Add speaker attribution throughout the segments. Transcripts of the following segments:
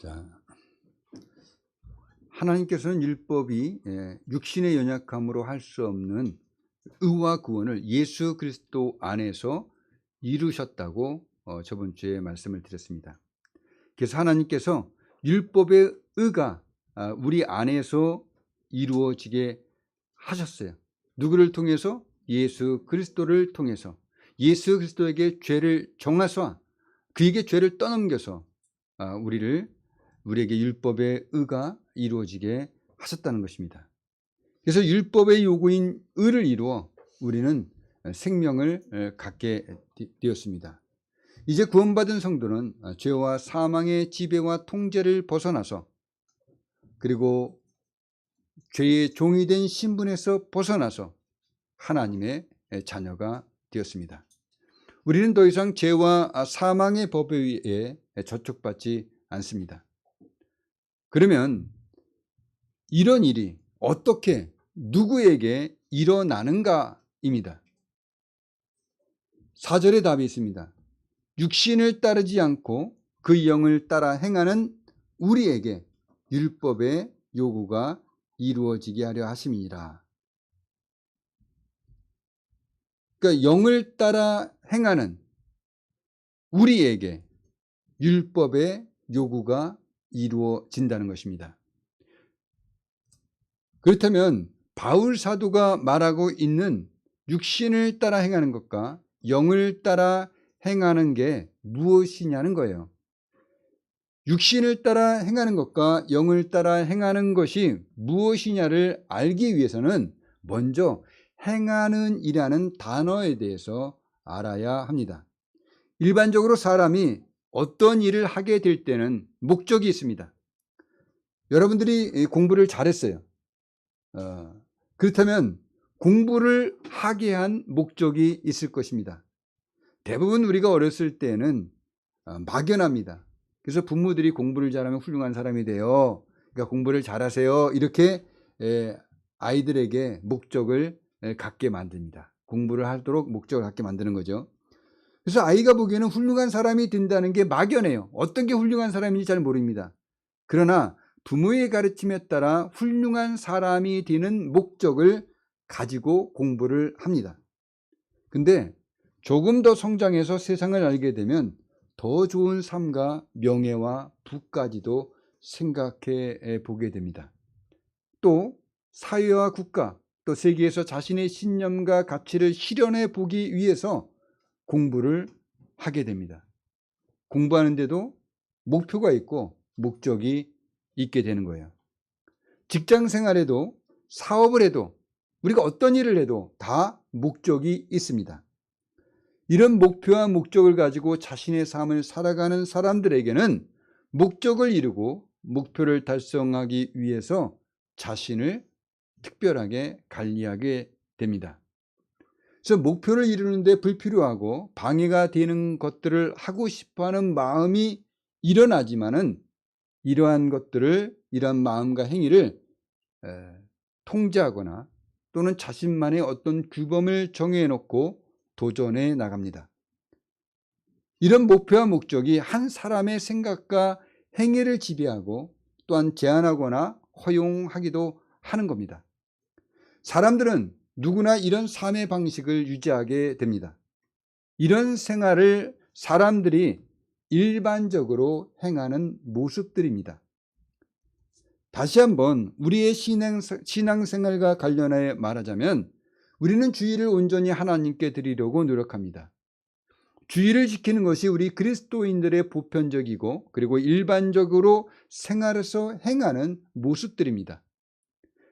Speaker 1: 자, 하나님께서는 율법이 육신의 연약함으로 할 수 없는 의와 구원을 예수 그리스도 안에서 이루셨다고 저번 주에 말씀을 드렸습니다. 그래서 하나님께서 율법의 의가 우리 안에서 이루어지게 하셨어요. 누구를 통해서? 예수 그리스도를 통해서. 예수 그리스도에게 죄를 정하사 그에게 죄를 떠넘겨서 우리에게 율법의 의가 이루어지게 하셨다는 것입니다. 그래서 율법의 요구인 의를 이루어 우리는 생명을 갖게 되었습니다. 이제 구원받은 성도는 죄와 사망의 지배와 통제를 벗어나서, 그리고 죄의 종이 된 신분에서 벗어나서 하나님의 자녀가 되었습니다. 우리는 더 이상 죄와 사망의 법에 의해 저촉받지 않습니다. 그러면 이런 일이 어떻게 누구에게 일어나는가입니다. 4절에 답이 있습니다. 육신을 따르지 않고 그 영을 따라 행하는 우리에게 율법의 요구가 이루어지게 하려 하심이니라. 그러니까 영을 따라 행하는 우리에게 율법의 요구가 이루어진다는 것입니다. 그렇다면 바울 사도가 말하고 있는 육신을 따라 행하는 것과 영을 따라 행하는 게 무엇이냐는 거예요. 육신을 따라 행하는 것과 영을 따라 행하는 것이 무엇이냐를 알기 위해서는 먼저 행하는 이라는 단어에 대해서 알아야 합니다. 일반적으로 사람이 어떤 일을 하게 될 때는 목적이 있습니다. 여러분들이 공부를 잘했어요. 그렇다면 공부를 하게 한 목적이 있을 것입니다. 대부분 우리가 어렸을 때는 막연합니다. 그래서 부모들이 공부를 잘하면 훌륭한 사람이 돼요. 그러니까 공부를 잘하세요. 이렇게 아이들에게 목적을 갖게 만듭니다. 공부를 하도록 목적을 갖게 만드는 거죠. 그래서 아이가 보기에는 훌륭한 사람이 된다는 게 막연해요. 어떤 게 훌륭한 사람인지 잘 모릅니다. 그러나 부모의 가르침에 따라 훌륭한 사람이 되는 목적을 가지고 공부를 합니다. 근데 조금 더 성장해서 세상을 알게 되면 더 좋은 삶과 명예와 부까지도 생각해 보게 됩니다. 또 사회와 국가, 또 세계에서 자신의 신념과 가치를 실현해 보기 위해서 공부를 하게 됩니다. 공부하는데도 목표가 있고 목적이 있게 되는 거예요. 직장 생활에도 사업을 해도 우리가 어떤 일을 해도 다 목적이 있습니다. 이런 목표와 목적을 가지고 자신의 삶을 살아가는 사람들에게는 목적을 이루고 목표를 달성하기 위해서 자신을 특별하게 관리하게 됩니다. 그래서 목표를 이루는데 불필요하고 방해가 되는 것들을 하고 싶어하는 마음이 일어나지만은 이러한 마음과 행위를 통제하거나 또는 자신만의 어떤 규범을 정해놓고 도전해 나갑니다. 이런 목표와 목적이 한 사람의 생각과 행위를 지배하고 또한 제한하거나 허용하기도 하는 겁니다. 사람들은 누구나 이런 삶의 방식을 유지하게 됩니다. 이런 생활을 사람들이 일반적으로 행하는 모습들입니다. 다시 한번 우리의 신앙생활과 관련해 말하자면 우리는 주일을 온전히 하나님께 드리려고 노력합니다. 주일을 지키는 것이 우리 그리스도인들의 보편적이고 그리고 일반적으로 생활에서 행하는 모습들입니다.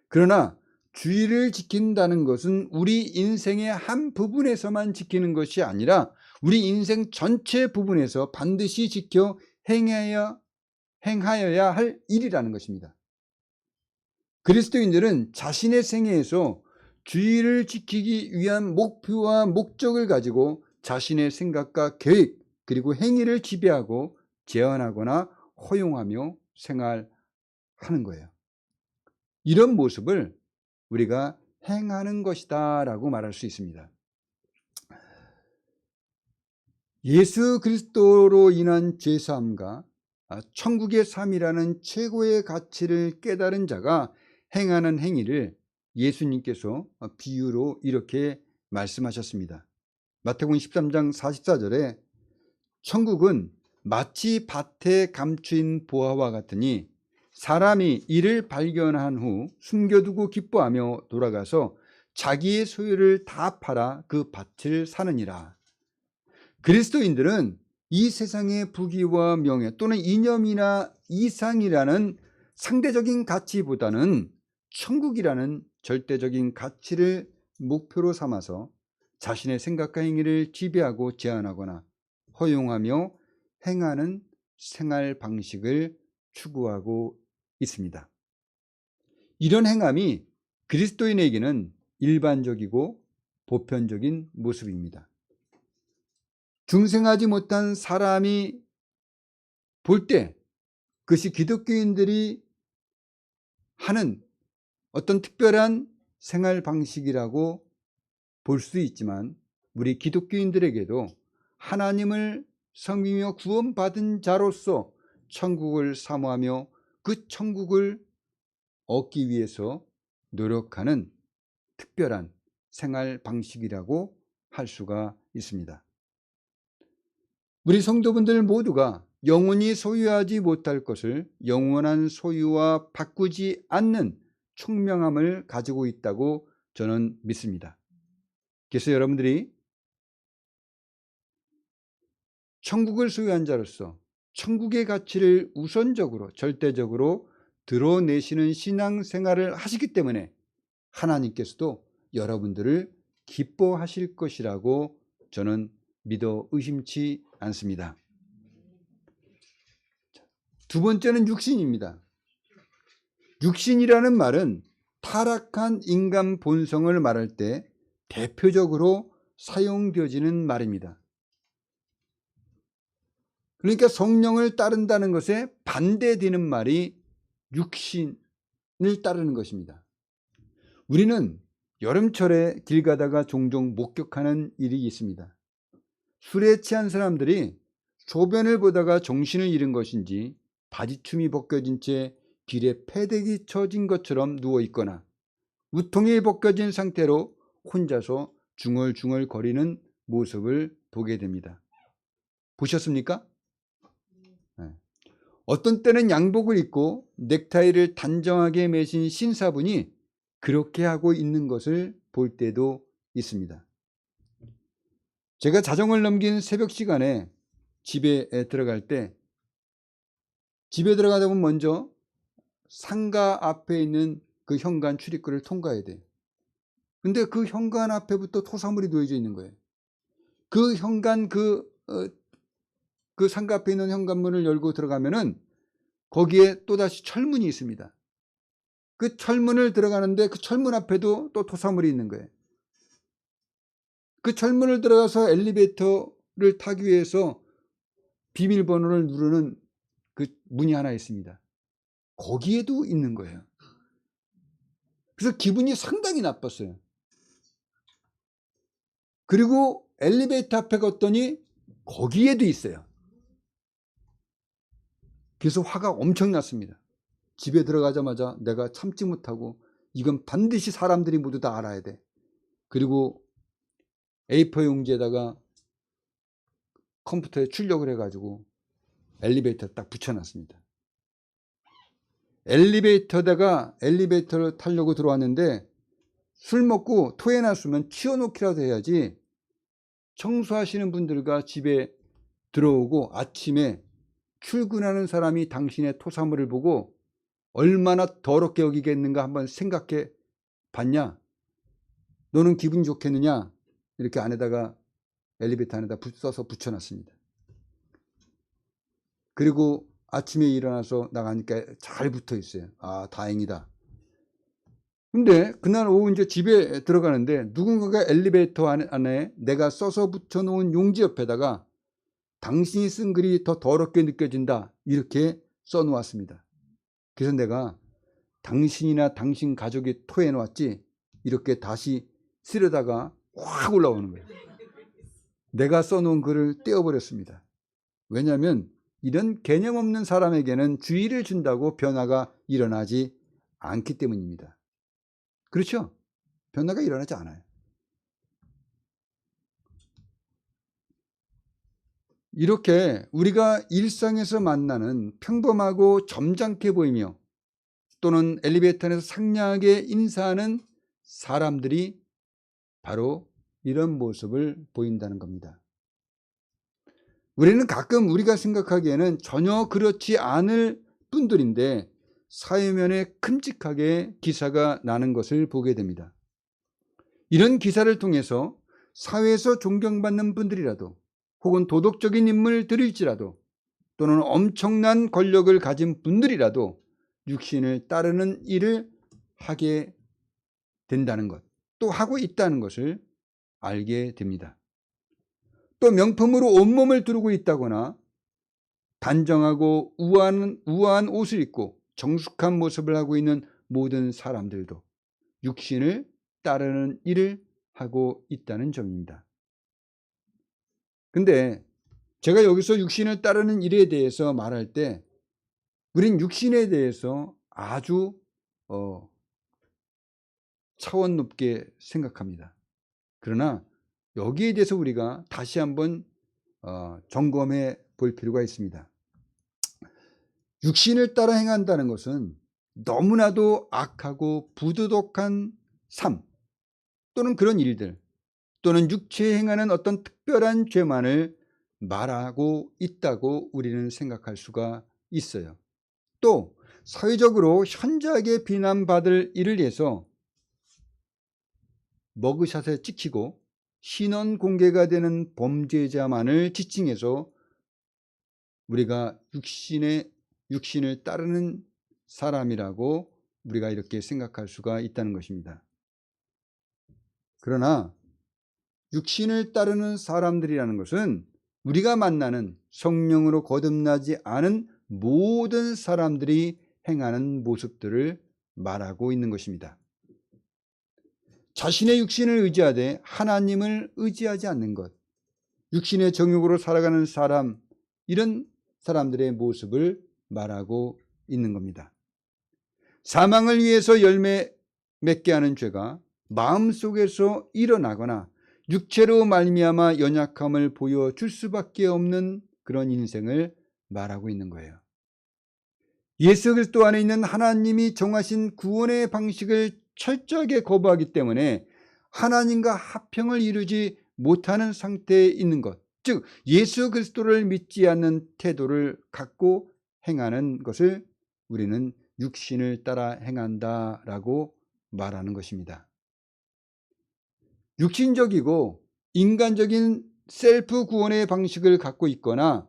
Speaker 1: 그러나 주일을 지킨다는 것은 우리 인생의 한 부분에서만 지키는 것이 아니라 우리 인생 전체 부분에서 반드시 지켜 행하여야 할 일이라는 것입니다. 그리스도인들은 자신의 생애에서 주일을 지키기 위한 목표와 목적을 가지고 자신의 생각과 계획 그리고 행위를 지배하고 제한하거나 허용하며 생활하는 거예요. 이런 모습을 우리가 행하는 것이다 라고 말할 수 있습니다. 예수 그리스도로 인한 죄사함과 천국의 삶이라는 최고의 가치를 깨달은 자가 행하는 행위를 예수님께서 비유로 이렇게 말씀하셨습니다. 마태복음 13장 44절에 천국은 마치 밭에 감추인 보화와 같으니 사람이 이를 발견한 후 숨겨두고 기뻐하며 돌아가서 자기의 소유를 다 팔아 그 밭을 사느니라. 그리스도인들은 이 세상의 부귀와 명예 또는 이념이나 이상이라는 상대적인 가치보다는 천국이라는 절대적인 가치를 목표로 삼아서 자신의 생각과 행위를 지배하고 제한하거나 허용하며 행하는 생활 방식을 추구하고 있습니다. 이런 행함이 그리스도인에게는 일반적이고 보편적인 모습입니다. 중생하지 못한 사람이 볼 때 그것이 기독교인들이 하는 어떤 특별한 생활 방식이라고 볼 수 있지만 우리 기독교인들에게도 하나님을 섬기며 구원받은 자로서 천국을 사모하며 그 천국을 얻기 위해서 노력하는 특별한 생활 방식이라고 할 수가 있습니다. 우리 성도분들 모두가 영원히 소유하지 못할 것을 영원한 소유와 바꾸지 않는 총명함을 가지고 있다고 저는 믿습니다. 그래서 여러분들이 천국을 소유한 자로서 천국의 가치를 우선적으로 절대적으로 드러내시는 신앙생활을 하시기 때문에 하나님께서도 여러분들을 기뻐하실 것이라고 저는 믿어 의심치 않습니다. 두 번째는 육신입니다. 육신이라는 말은 타락한 인간 본성을 말할 때 대표적으로 사용되어지는 말입니다. 그러니까 성령을 따른다는 것에 반대되는 말이 육신을 따르는 것입니다. 우리는 여름철에 길 가다가 종종 목격하는 일이 있습니다. 술에 취한 사람들이 소변을 보다가 정신을 잃은 것인지 바지춤이 벗겨진 채 길에 패대기 쳐진 것처럼 누워있거나 우통이 벗겨진 상태로 혼자서 중얼중얼 거리는 모습을 보게 됩니다. 보셨습니까? 네. 어떤 때는 양복을 입고 넥타이를 단정하게 매신 신사분이 그렇게 하고 있는 것을 볼 때도 있습니다. 제가 자정을 넘긴 새벽 시간에 집에 들어갈 때 집에 들어가다 보면 먼저 상가 앞에 있는 그 현관 출입구를 통과해야 돼요. 근데 그 현관 앞에부터 토사물이 놓여져 있는 거예요. 그 현관 그 상가 앞에 있는 현관문을 열고 들어가면은 거기에 또다시 철문이 있습니다. 그 철문을 들어가는데 그 철문 앞에도 또 토사물이 있는 거예요. 그 철문을 들어가서 엘리베이터를 타기 위해서 비밀번호를 누르는 그 문이 하나 있습니다. 거기에도 있는 거예요. 그래서 기분이 상당히 나빴어요. 그리고 엘리베이터 앞에 갔더니 거기에도 있어요. 그래서 화가 엄청 났습니다. 집에 들어가자마자 내가 참지 못하고 이건 반드시 사람들이 모두 다 알아야 돼. 그리고 A4 용지에다가 컴퓨터에 출력을 해가지고 엘리베이터를 딱 붙여놨습니다. 엘리베이터를 타려고 들어왔는데 술 먹고 토해놨으면 치워놓기라도 해야지. 청소하시는 분들과 집에 들어오고 아침에 출근하는 사람이 당신의 토사물을 보고 얼마나 더럽게 여기겠는가 한번 생각해 봤냐? 너는 기분 좋겠느냐? 이렇게 안에다가 엘리베이터 안에다 써서 붙여놨습니다. 그리고 아침에 일어나서 나가니까 잘 붙어 있어요. 아, 다행이다. 근데 그날 오후 이제 집에 들어가는데 누군가가 엘리베이터 안에 내가 써서 붙여놓은 용지 옆에다가 당신이 쓴 글이 더 더럽게 느껴진다 이렇게 써놓았습니다. 그래서 내가 당신이나 당신 가족이 토해놓았지 이렇게 다시 쓰려다가 확 올라오는 거예요. 내가 써놓은 글을 떼어버렸습니다. 왜냐하면 이런 개념 없는 사람에게는 주의를 준다고 변화가 일어나지 않기 때문입니다. 그렇죠? 변화가 일어나지 않아요. 이렇게 우리가 일상에서 만나는 평범하고 점잖게 보이며 또는 엘리베이터 안에서 상냥하게 인사하는 사람들이 바로 이런 모습을 보인다는 겁니다. 우리는 가끔 우리가 생각하기에는 전혀 그렇지 않을 분들인데 사회면에 큼직하게 기사가 나는 것을 보게 됩니다. 이런 기사를 통해서 사회에서 존경받는 분들이라도 혹은 도덕적인 인물들일지라도 또는 엄청난 권력을 가진 분들이라도 육신을 따르는 일을 하게 된다는 것, 또 하고 있다는 것을 알게 됩니다. 또 명품으로 온몸을 두르고 있다거나 단정하고 우아한 옷을 입고 정숙한 모습을 하고 있는 모든 사람들도 육신을 따르는 일을 하고 있다는 점입니다. 근데 제가 여기서 육신을 따르는 일에 대해서 말할 때 우린 육신에 대해서 아주 차원 높게 생각합니다. 그러나 여기에 대해서 우리가 다시 한번 점검해 볼 필요가 있습니다. 육신을 따라 행한다는 것은 너무나도 악하고 부도덕한 삶 또는 그런 일들 또는 육체에 행하는 어떤 특별한 죄만을 말하고 있다고 우리는 생각할 수가 있어요. 또 사회적으로 현저하게 비난받을 일을 위해서 머그샷에 찍히고 신원 공개가 되는 범죄자만을 지칭해서 우리가 육신을 따르는 사람이라고 우리가 이렇게 생각할 수가 있다는 것입니다. 그러나 육신을 따르는 사람들이라는 것은 우리가 만나는 성령으로 거듭나지 않은 모든 사람들이 행하는 모습들을 말하고 있는 것입니다. 자신의 육신을 의지하되 하나님을 의지하지 않는 것, 육신의 정욕으로 살아가는 사람, 이런 사람들의 모습을 말하고 있는 겁니다. 사망을 위해서 열매 맺게 하는 죄가 마음속에서 일어나거나 육체로 말미암아 연약함을 보여줄 수밖에 없는 그런 인생을 말하고 있는 거예요. 예수 그리스도 안에 있는 하나님이 정하신 구원의 방식을 철저하게 거부하기 때문에 하나님과 합평을 이루지 못하는 상태에 있는 것, 즉 예수 그리스도를 믿지 않는 태도를 갖고 행하는 것을 우리는 육신을 따라 행한다라고 말하는 것입니다. 육신적이고 인간적인 셀프 구원의 방식을 갖고 있거나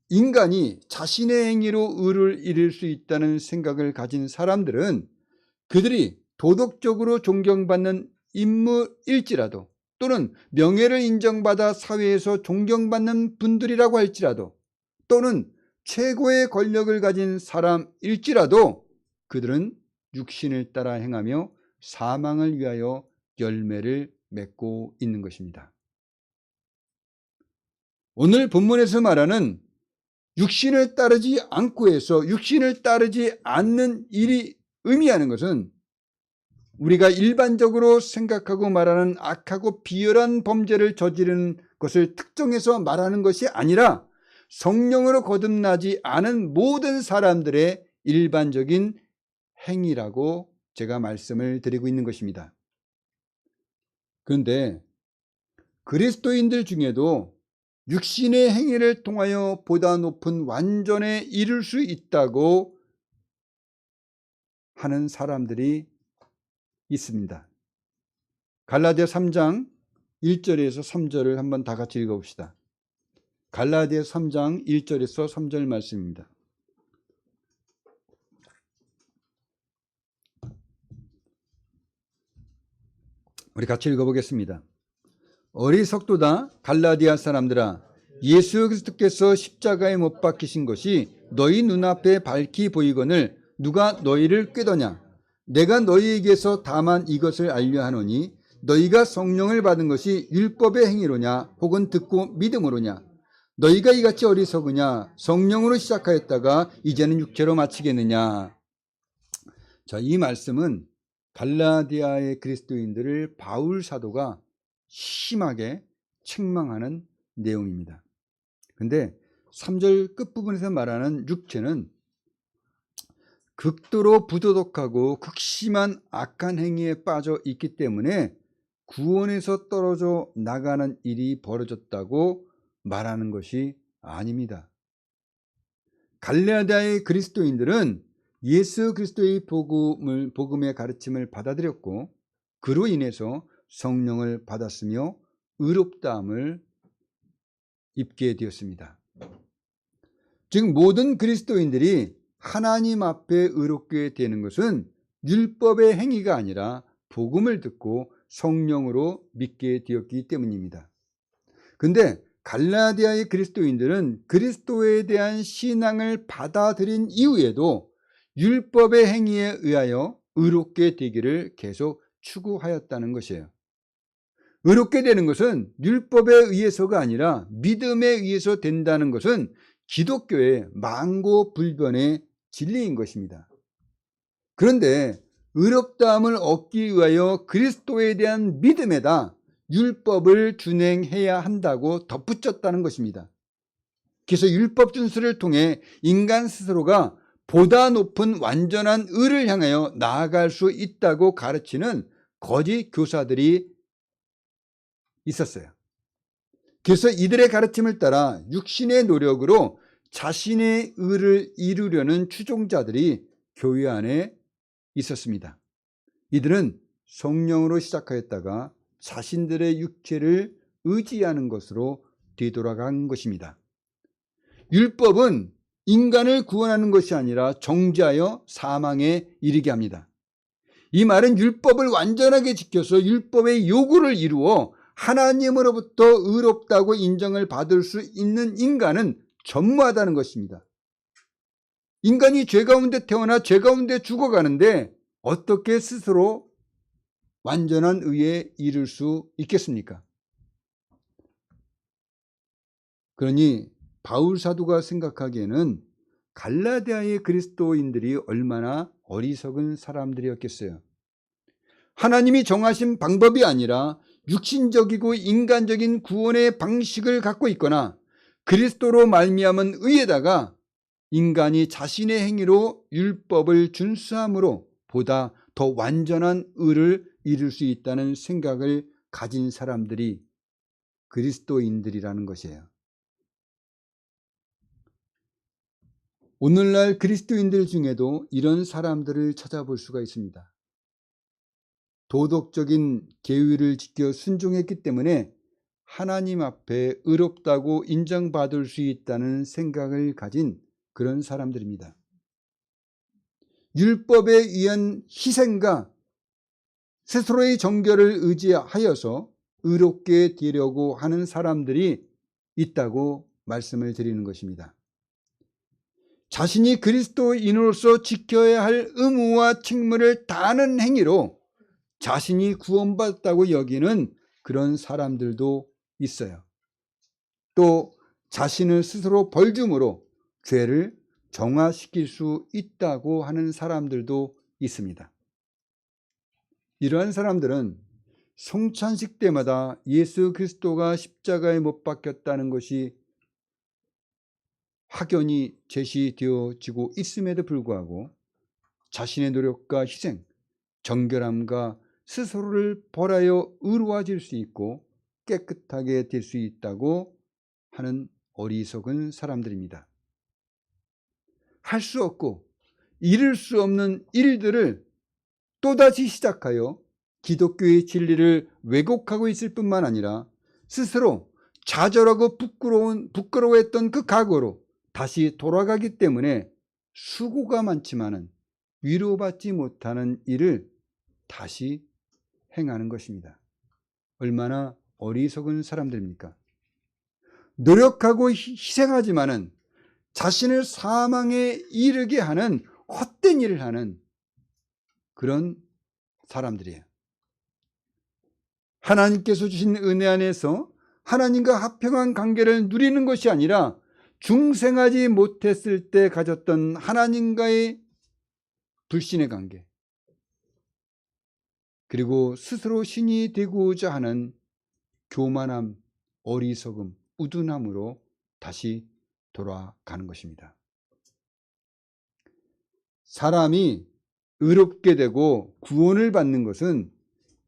Speaker 1: 인간이 자신의 행위로 의를 이룰 수 있다는 생각을 가진 사람들은 그들이 도덕적으로 존경받는 인물일지라도 또는 명예를 인정받아 사회에서 존경받는 분들이라고 할지라도 또는 최고의 권력을 가진 사람일지라도 그들은 육신을 따라 행하며 사망을 위하여 열매를 맺고 있는 것입니다. 오늘 본문에서 말하는 육신을 따르지 않고 해서 육신을 따르지 않는 일이 의미하는 것은 우리가 일반적으로 생각하고 말하는 악하고 비열한 범죄를 저지르는 것을 특정해서 말하는 것이 아니라 성령으로 거듭나지 않은 모든 사람들의 일반적인 행위라고 제가 말씀을 드리고 있는 것입니다. 그런데 그리스도인들 중에도 육신의 행위를 통하여 보다 높은 완전에 이룰 수 있다고 하는 사람들이 있습니다. 갈라디아 3장 1절에서 3절을 한번 다 같이 읽어봅시다. 갈라디아 3장 1절에서 3절 말씀입니다. 우리 같이 읽어보겠습니다. 어리석도다 갈라디아 사람들아, 예수 그리스도께서 십자가에 못 박히신 것이 너희 눈앞에 밝히 보이거늘 누가 너희를 꾀더냐? 내가 너희에게서 다만 이것을 알려하노니 너희가 성령을 받은 것이 율법의 행위로냐 혹은 듣고 믿음으로냐? 너희가 이같이 어리석으냐? 성령으로 시작하였다가 이제는 육체로 마치겠느냐? 자, 이 말씀은 갈라디아의 그리스도인들을 바울 사도가 심하게 책망하는 내용입니다. 근데 3절 끝부분에서 말하는 육체는 극도로 부도덕하고 극심한 악한 행위에 빠져 있기 때문에 구원에서 떨어져 나가는 일이 벌어졌다고 말하는 것이 아닙니다. 갈라디아의 그리스도인들은 예수 그리스도의 복음의 가르침을 받아들였고 그로 인해서 성령을 받았으며 의롭다함을 입게 되었습니다. 즉 모든 그리스도인들이 하나님 앞에 의롭게 되는 것은 율법의 행위가 아니라 복음을 듣고 성령으로 믿게 되었기 때문입니다. 그런데 갈라디아의 그리스도인들은 그리스도에 대한 신앙을 받아들인 이후에도 율법의 행위에 의하여 의롭게 되기를 계속 추구하였다는 것이에요. 의롭게 되는 것은 율법에 의해서가 아니라 믿음에 의해서 된다는 것은 기독교의 만고불변의 진리인 것입니다. 그런데 의롭다함을 얻기 위하여 그리스도에 대한 믿음에다 율법을 준행해야 한다고 덧붙였다는 것입니다. 그래서 율법 준수를 통해 인간 스스로가 보다 높은 완전한 의를 향하여 나아갈 수 있다고 가르치는 거짓 교사들이 있었어요. 그래서 이들의 가르침을 따라 육신의 노력으로 자신의 의를 이루려는 추종자들이 교회 안에 있었습니다. 이들은 성령으로 시작하였다가 자신들의 육체를 의지하는 것으로 되돌아간 것입니다. 율법은 인간을 구원하는 것이 아니라 정죄하여 사망에 이르게 합니다. 이 말은 율법을 완전하게 지켜서 율법의 요구를 이루어 하나님으로부터 의롭다고 인정을 받을 수 있는 인간은 전무하다는 것입니다. 인간이 죄 가운데 태어나 죄 가운데 죽어가는데 어떻게 스스로 완전한 의에 이를 수 있겠습니까? 그러니 바울 사도가 생각하기에는 갈라디아의 그리스도인들이 얼마나 어리석은 사람들이었겠어요. 하나님이 정하신 방법이 아니라 육신적이고 인간적인 구원의 방식을 갖고 있거나 그리스도로 말미암은 의에다가 인간이 자신의 행위로 율법을 준수함으로 보다 더 완전한 의를 이룰 수 있다는 생각을 가진 사람들이 그리스도인들이라는 것이에요. 오늘날 그리스도인들 중에도 이런 사람들을 찾아볼 수가 있습니다. 도덕적인 계율을 지켜 순종했기 때문에 하나님 앞에 의롭다고 인정받을 수 있다는 생각을 가진 그런 사람들입니다. 율법에 의한 희생과 스스로의 정결을 의지하여서 의롭게 되려고 하는 사람들이 있다고 말씀을 드리는 것입니다. 자신이 그리스도인으로서 지켜야 할 의무와 책무를 다하는 행위로 자신이 구원받았다고 여기는 그런 사람들도 있어요. 또 자신을 스스로 벌줌으로 죄를 정화시킬 수 있다고 하는 사람들도 있습니다. 이러한 사람들은 성찬식 때마다 예수 그리스도가 십자가에 못 박혔다는 것이 확연히 제시되어지고 있음에도 불구하고 자신의 노력과 희생, 정결함과 스스로를 벌하여 의로워질 수 있고 깨끗하게 될 수 있다고 하는 어리석은 사람들입니다. 할 수 없고 이룰 수 없는 일들을 또다시 시작하여 기독교의 진리를 왜곡하고 있을 뿐만 아니라 스스로 좌절하고 부끄러워했던 그 각오로 다시 돌아가기 때문에 수고가 많지만은 위로받지 못하는 일을 다시 행하는 것입니다. 얼마나 어리석은 사람들입니까? 노력하고 희생하지만은 자신을 사망에 이르게 하는 헛된 일을 하는 그런 사람들이에요. 하나님께서 주신 은혜 안에서 하나님과 화평한 관계를 누리는 것이 아니라 중생하지 못했을 때 가졌던 하나님과의 불신의 관계, 그리고 스스로 신이 되고자 하는 교만함, 어리석음, 우둔함으로 다시 돌아가는 것입니다. 사람이 의롭게 되고 구원을 받는 것은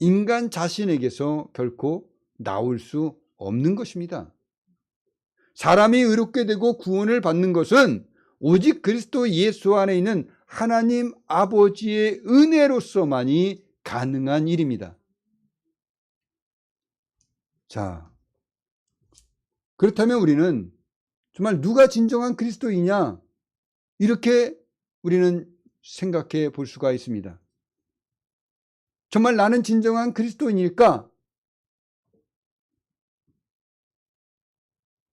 Speaker 1: 인간 자신에게서 결코 나올 수 없는 것입니다. 사람이 의롭게 되고 구원을 받는 것은 오직 그리스도 예수 안에 있는 하나님 아버지의 은혜로서만이 가능한 일입니다. 자, 그렇다면 우리는 정말 누가 진정한 그리스도이냐? 이렇게 우리는 생각해 볼 수가 있습니다. 정말 나는 진정한 그리스도인일까?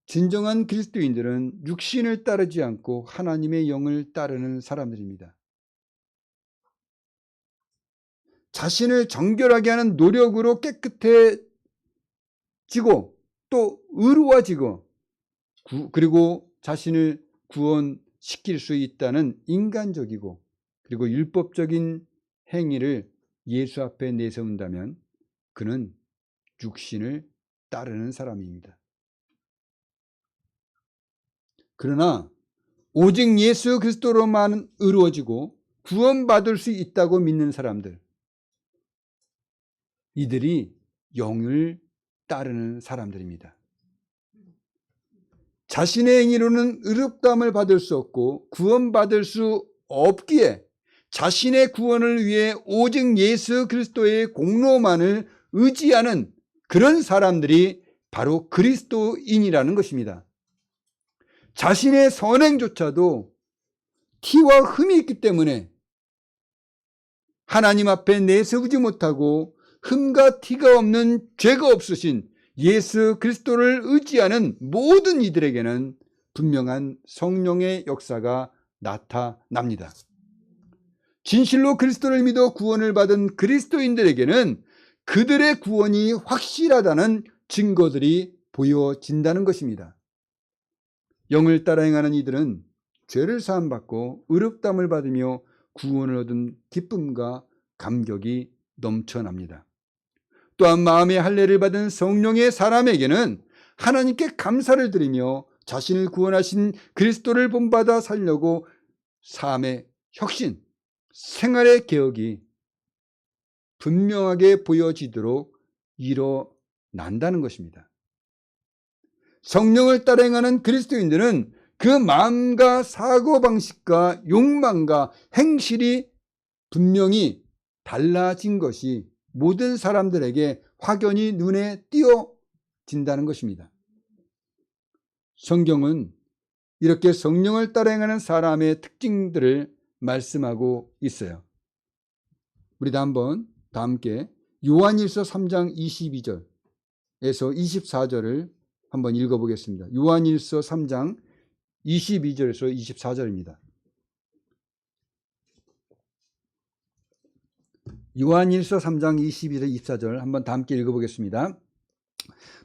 Speaker 1: 진정한 그리스도인들은 육신을 따르지 않고 하나님의 영을 따르는 사람들입니다. 자신을 정결하게 하는 노력으로 깨끗해지고 또 의로워지고 그리고 자신을 구원시킬 수 있다는 인간적이고 그리고 율법적인 행위를 예수 앞에 내세운다면 그는 육신을 따르는 사람입니다. 그러나 오직 예수 그리스도로만 의로워지고 구원받을 수 있다고 믿는 사람들, 이들이 영을 따르는 사람들입니다. 자신의 행위로는 의롭다함을 받을 수 없고 구원받을 수 없기에 자신의 구원을 위해 오직 예수 그리스도의 공로만을 의지하는 그런 사람들이 바로 그리스도인이라는 것입니다. 자신의 선행조차도 티와 흠이 있기 때문에 하나님 앞에 내세우지 못하고 흠과 티가 없는 죄가 없으신 예수 그리스도를 의지하는 모든 이들에게는 분명한 성령의 역사가 나타납니다. 진실로 그리스도를 믿어 구원을 받은 그리스도인들에게는 그들의 구원이 확실하다는 증거들이 보여진다는 것입니다. 영을 따라 행하는 이들은 죄를 사함받고 의롭다함을 받으며 구원을 얻은 기쁨과 감격이 넘쳐납니다. 또한 마음의 할례를 받은 성령의 사람에게는 하나님께 감사를 드리며 자신을 구원하신 그리스도를 본받아 살려고 삶의 혁신, 생활의 개혁이 분명하게 보여지도록 일어난다는 것입니다. 성령을 따라 행하는 그리스도인들은 그 마음과 사고방식과 욕망과 행실이 분명히 달라진 것이 모든 사람들에게 확연히 눈에 띄어진다는 것입니다. 성경은 이렇게 성령을 따라 행하는 사람의 특징들을 말씀하고 있어요. 우리도 한번 다 함께 요한일서 3장 22절에서 24절을 한번 읽어보겠습니다. 요한일서 3장 22절에서 24절입니다. 요한일서 3장 22절 24절 한번 다 함께 읽어보겠습니다.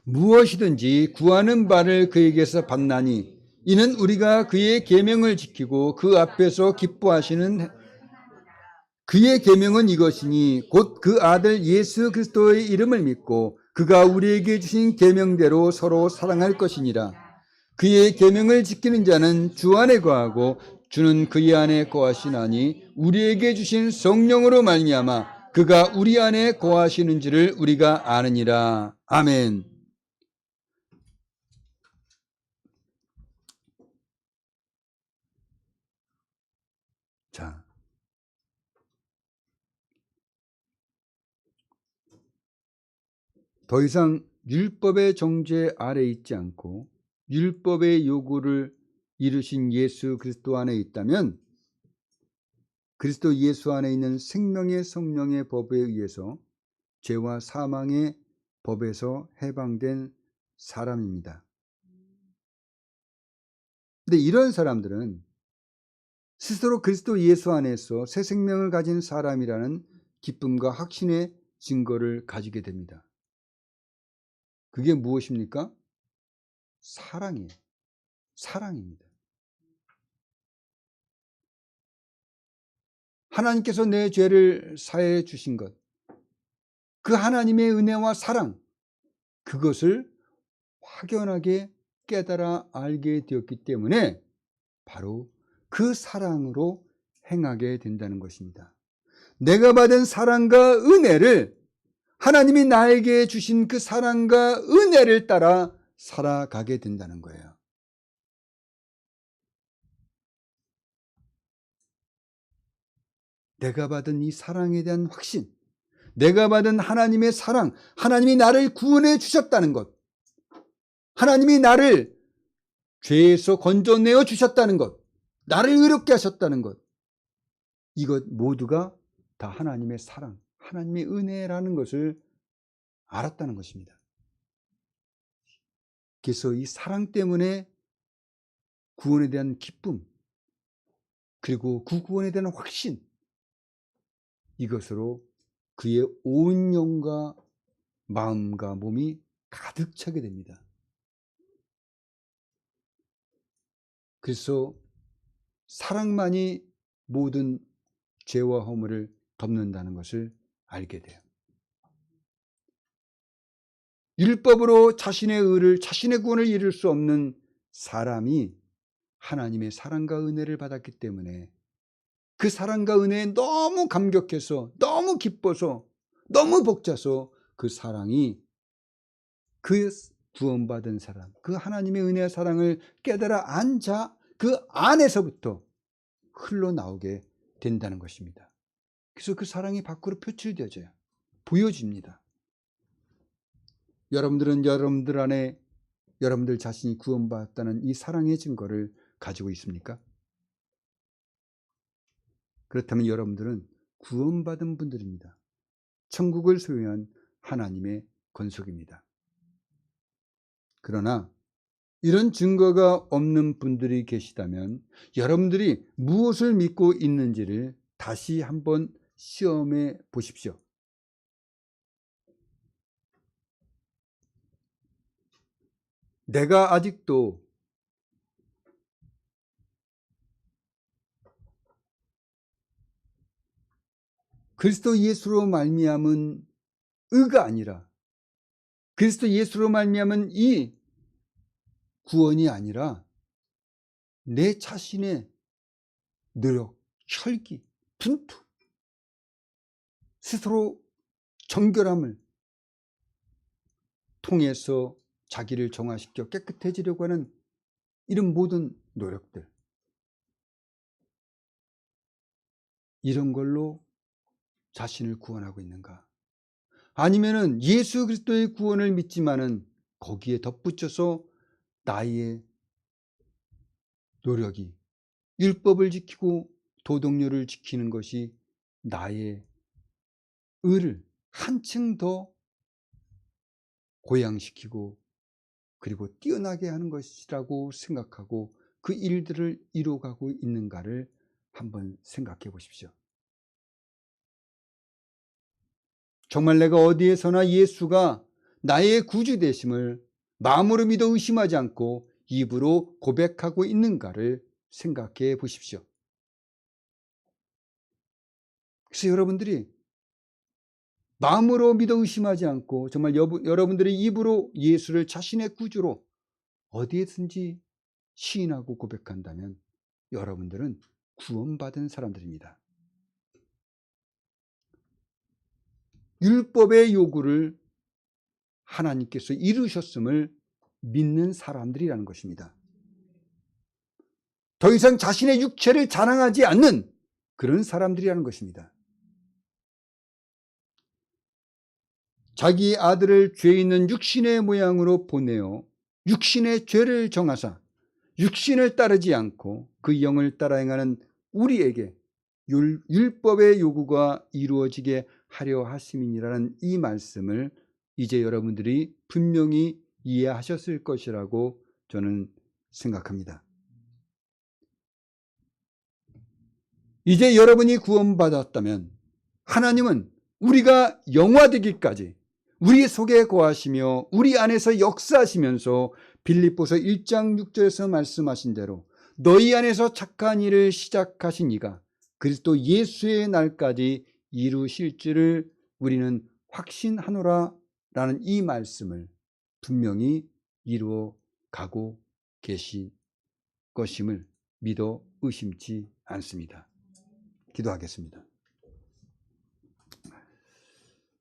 Speaker 1: 무엇이든지 구하는 바를 그에게서 받나니 이는 우리가 그의 계명을 지키고 그 앞에서 기뻐하시는 그의 계명은 이것이니 곧 그 아들 예수 그리스도의 이름을 믿고 그가 우리에게 주신 계명대로 서로 사랑할 것이니라. 그의 계명을 지키는 자는 주 안에 거하고 주는 그의 안에 거하시나니 우리에게 주신 성령으로 말미암아 그가 우리 안에 거하시는지를 우리가 아느니라. 아멘. 자, 더 이상 율법의 정죄 아래 있지 않고 율법의 요구를 이루신 예수 그리스도 안에 있다면 그리스도 예수 안에 있는 생명의 성령의 법에 의해서 죄와 사망의 법에서 해방된 사람입니다. 근데 이런 사람들은 스스로 그리스도 예수 안에서 새 생명을 가진 사람이라는 기쁨과 확신의 증거를 가지게 됩니다. 그게 무엇입니까? 사랑이에요. 사랑입니다. 하나님께서 내 죄를 사해 주신 것, 그 하나님의 은혜와 사랑, 그것을 확연하게 깨달아 알게 되었기 때문에 바로 그 사랑으로 행하게 된다는 것입니다. 내가 받은 사랑과 은혜를, 하나님이 나에게 주신 그 사랑과 은혜를 따라 살아가게 된다는 거예요. 내가 받은 이 사랑에 대한 확신, 내가 받은 하나님의 사랑, 하나님이 나를 구원해 주셨다는 것, 하나님이 나를 죄에서 건져내어 주셨다는 것, 나를 의롭게 하셨다는 것, 이것 모두가 다 하나님의 사랑, 하나님의 은혜라는 것을 알았다는 것입니다. 그래서 이 사랑 때문에 구원에 대한 기쁨, 그리고 그 구원에 대한 확신, 이것으로 그의 온 영과 마음과 몸이 가득 차게 됩니다. 그래서 사랑만이 모든 죄와 허물을 덮는다는 것을 알게 돼요. 율법으로 자신의 의를, 자신의 구원을 이룰 수 없는 사람이 하나님의 사랑과 은혜를 받았기 때문에 그 사랑과 은혜에 너무 감격해서, 너무 기뻐서, 너무 벅차서 그 사랑이, 그 구원받은 사람, 그 하나님의 은혜와 사랑을 깨달아 안 자, 그 안에서부터 흘러나오게 된다는 것입니다. 그래서 그 사랑이 밖으로 표출되어져요. 보여집니다. 여러분들은 여러분들 안에 여러분들 자신이 구원받았다는 이 사랑의 증거를 가지고 있습니까? 그렇다면 여러분들은 구원받은 분들입니다. 천국을 소유한 하나님의 권속입니다. 그러나 이런 증거가 없는 분들이 계시다면 여러분들이 무엇을 믿고 있는지를 다시 한번 시험해 보십시오. 내가 아직도 그리스도 예수로 말미암은 의가 아니라, 그리스도 예수로 말미암은 이 구원이 아니라 내 자신의 노력, 혈기, 분투, 스스로 정결함을 통해서 자기를 정화시켜 깨끗해지려고 하는 이런 모든 노력들, 이런 걸로 자신을 구원하고 있는가? 아니면은 예수 그리스도의 구원을 믿지만은 거기에 덧붙여서 나의 노력이, 율법을 지키고 도덕률을 지키는 것이 나의 의를 한층 더 고양시키고 그리고 뛰어나게 하는 것이라고 생각하고 그 일들을 이루어가고 있는가를 한번 생각해 보십시오. 정말 내가 어디에서나 예수가 나의 구주 되심을 마음으로 믿어 의심하지 않고 입으로 고백하고 있는가를 생각해 보십시오. 그래서 여러분들이 마음으로 믿어 의심하지 않고 정말 여러분들의 입으로 예수를 자신의 구주로 어디에든지 시인하고 고백한다면 여러분들은 구원받은 사람들입니다. 율법의 요구를 하나님께서 이루셨음을 믿는 사람들이라는 것입니다. 더 이상 자신의 육체를 자랑하지 않는 그런 사람들이라는 것입니다. 자기 아들을 죄 있는 육신의 모양으로 보내어 육신의 죄를 정하사 육신을 따르지 않고 그 영을 따라 행하는 우리에게 율법의 요구가 이루어지게 하려 하심이니라는 이 말씀을 이제 여러분들이 분명히 이해하셨을 것이라고 저는 생각합니다. 이제 여러분이 구원받았다면 하나님은 우리가 영화되기까지, 우리 속에 거하시며 우리 안에서 역사하시면서 빌립보서 1장 6절에서 말씀하신 대로 너희 안에서 착한 일을 시작하신 이가 그리스도 예수의 날까지 이루실 줄을 우리는 확신하노라 라는 이 말씀을 분명히 이루어 가고 계실 것임을 믿어 의심치 않습니다. 기도하겠습니다.